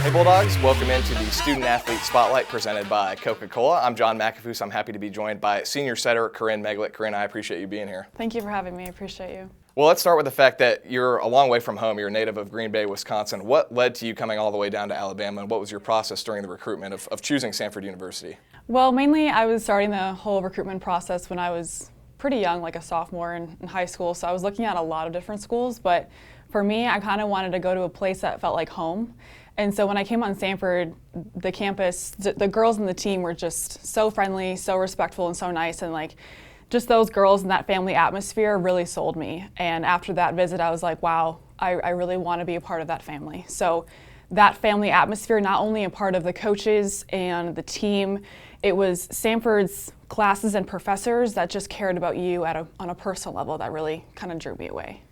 Hey Bulldogs, welcome into the Student Athlete Spotlight presented by Coca-Cola. I'm John McAfoose. I'm happy to be joined by senior setter Corinne Meglic. Corinne, I appreciate you being here. Thank you for having me. I appreciate you. Well, let's start with the fact that you're a long way from home. You're a native of Green Bay, Wisconsin. What led to you coming all the way down to Alabama, and what was your process during the recruitment of choosing Samford University? Well, mainly I was starting the whole recruitment process when I was pretty young, like a sophomore in high school, so I was looking at a lot of different schools, but for me, I kind of wanted to go to a place that felt like home. And so when I came on Samford, the campus, the girls and the team were just so friendly, so respectful, and so nice. And like, just those girls and that family atmosphere really sold me. And after that visit, I was like, wow, I really want to be a part of that family. So that family atmosphere, not only a part of the coaches and the team, it was Samford's classes and professors that just cared about you on a personal level that really kind of drew me away.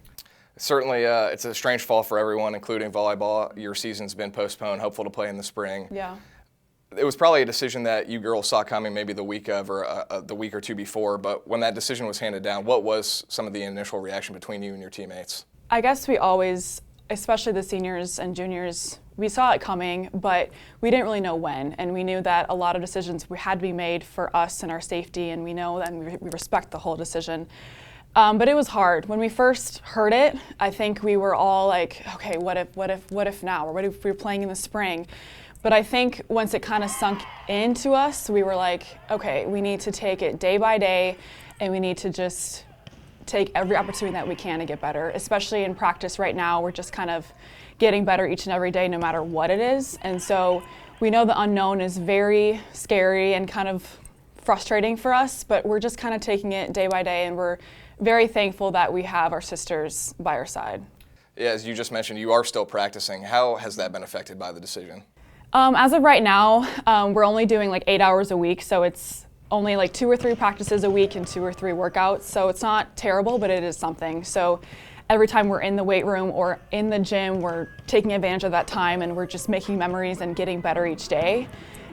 Certainly, it's a strange fall for everyone, including volleyball. Your season's been postponed, hopeful to play in the spring. Yeah. It was probably a decision that you girls saw coming maybe the week of or the week or two before, but when that decision was handed down, what was some of the initial reaction between you and your teammates? I guess we always, especially the seniors and juniors, we saw it coming, but we didn't really know when, and we knew that a lot of decisions had to be made for us and our safety, and we know that, and we respect the whole decision. But it was hard. When we first heard it, I think we were all like, okay, what if now? Or what if we're playing in the spring? But I think once it kind of sunk into us, we were like, okay, we need to take it day by day, and we need to just take every opportunity that we can to get better. Especially in practice right now, we're just kind of getting better each and every day, no matter what it is. And so we know the unknown is very scary and kind of frustrating for us, but we're just kind of taking it day by day, and we're very thankful that we have our sisters by our side. Yeah, as you just mentioned, you are still practicing. How has that been affected by the decision? As of right now, we're only doing like 8 hours a week, so it's only like 2 or 3 practices a week and 2 or 3 workouts, so it's not terrible, but it is something. So every time we're in the weight room or in the gym, we're taking advantage of that time, and we're just making memories and getting better each day.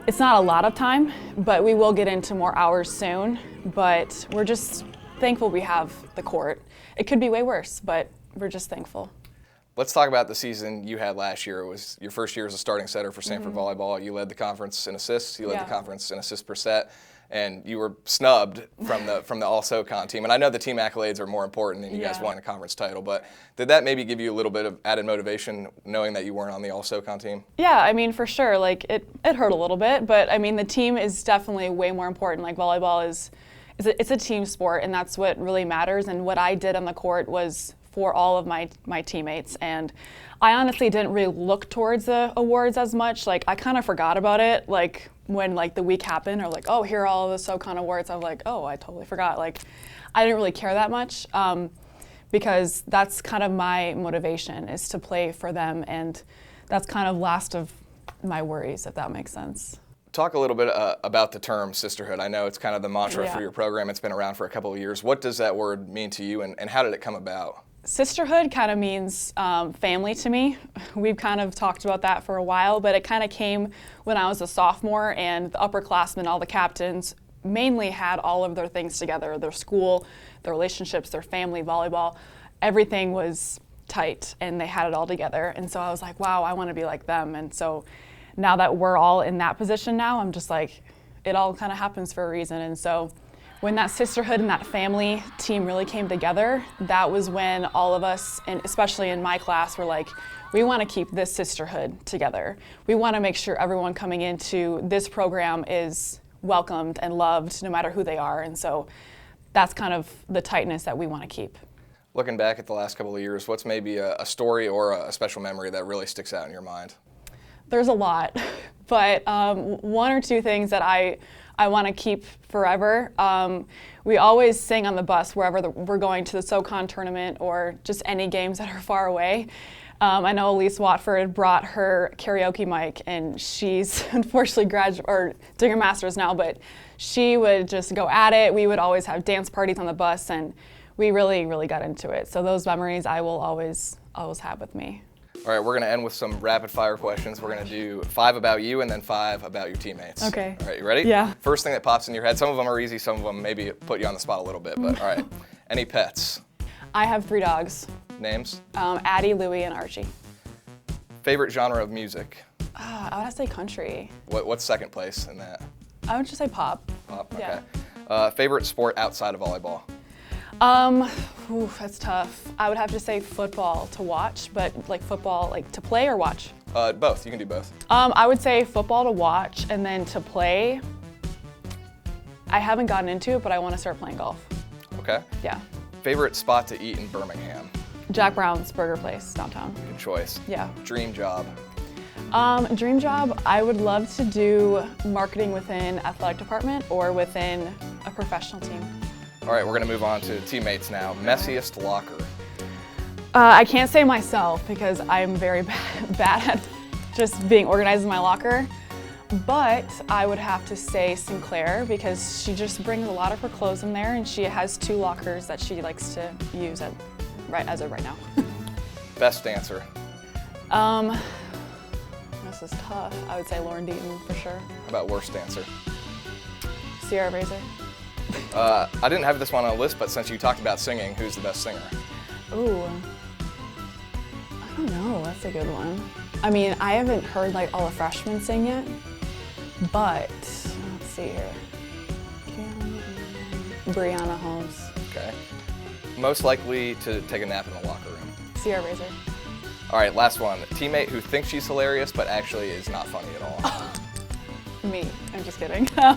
It's not a lot of time, but we will get into more hours soon, but we're just thankful we have the court. It could be way worse, but we're just thankful. Let's talk about the season you had last year. It was your first year as a starting setter for Samford volleyball. You led the conference in assists. You led the conference in assists per set, and you were snubbed from the All-SoCon team. And I know the team accolades are more important, and you guys won a conference title. But did that maybe give you a little bit of added motivation, knowing that you weren't on the All-SoCon team? Yeah, I mean, for sure. Like it hurt a little bit, but I mean, the team is definitely way more important. Like volleyball it's a team sport, and that's what really matters. And what I did on the court was for all of my teammates. And I honestly didn't really look towards the awards as much. Like I kind of forgot about it. Like when like the week happened, or like, oh, here are all the SoCon awards. I was like, oh, I totally forgot. Like I didn't really care that much because that's kind of my motivation, is to play for them. And that's kind of last of my worries, if that makes sense. Talk a little bit about the term sisterhood. I know it's kind of the mantra for your program. It's been around for a couple of years. What does that word mean to you, and how did it come about? Sisterhood kind of means family to me. We've kind of talked about that for a while, but it kind of came when I was a sophomore, and the upperclassmen, all the captains, mainly had all of their things together, their school, their relationships, their family, volleyball. Everything was tight, and they had it all together. And so I was like, wow, I want to be like them. And so now that we're all in that position now, I'm just like, it all kind of happens for a reason. And so when that sisterhood and that family team really came together, that was when all of us, and especially in my class, were like, we want to keep this sisterhood together. We want to make sure everyone coming into this program is welcomed and loved, no matter who they are. And so that's kind of the tightness that we want to keep. Looking back at the last couple of years, what's maybe a story or a special memory that really sticks out in your mind? There's a lot, but 1 or 2 things that I want to keep forever. We always sing on the bus wherever we're going to the SoCon tournament or just any games that are far away. I know Elise Watford brought her karaoke mic, and she's unfortunately doing her master's now, but she would just go at it. We would always have dance parties on the bus, and we really, really got into it. So those memories I will always have with me. All right, we're going to end with some rapid fire questions. We're going to do 5 about you and then 5 about your teammates. Okay. All right, you ready? Yeah. First thing that pops in your head. Some of them are easy, some of them maybe put you on the spot a little bit, but all right. Any pets? I have 3 dogs. Names? Addie, Louie, and Archie. Favorite genre of music? I would have to say country. What's second place in that? I would just say pop. Pop, Yeah. okay. Favorite sport outside of volleyball? That's tough. I would have to say football to watch, but like football, like to play or watch? Both, you can do both. I would say football to watch, and then to play, I haven't gotten into it, but I want to start playing golf. Okay. Yeah. Favorite spot to eat in Birmingham? Jack Brown's Burger Place downtown. Good choice. Yeah. Dream job? Dream job, I would love to do marketing within athletic department or within a professional team. All right, we're gonna move on to teammates now. Messiest locker? I can't say myself because I'm very bad at just being organized in my locker, but I would have to say Sinclair because she just brings a lot of her clothes in there, and she has 2 lockers that she likes to use as of right now. Best dancer? This is tough. I would say Lauren Deaton for sure. How about worst dancer? Sierra Razor. I didn't have this one on a list, but since you talked about singing, who's the best singer? Ooh, I don't know. That's a good one. I mean, I haven't heard like all the freshmen sing yet, but let's see here. Brianna Holmes. Okay. Most likely to take a nap in the locker room? Sierra Razor. All right, last one. Teammate who thinks she's hilarious, but actually is not funny at all. Me. I'm just kidding. I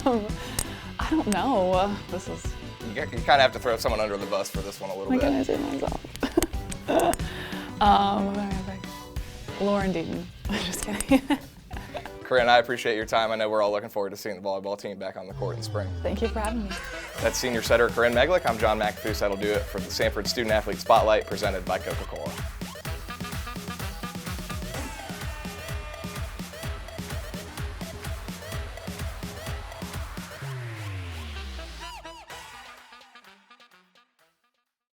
don't know. This is. You kind of have to throw someone under the bus for this one a little I'm bit. gonna say myself. Lauren Deaton. I'm just kidding. Corinne, I appreciate your time. I know we're all looking forward to seeing the volleyball team back on the court in spring. Thank you for having me. That's senior setter Corinne Meglic. I'm John McAfee. That'll do it for the Samford Student Athlete Spotlight presented by Coca-Cola.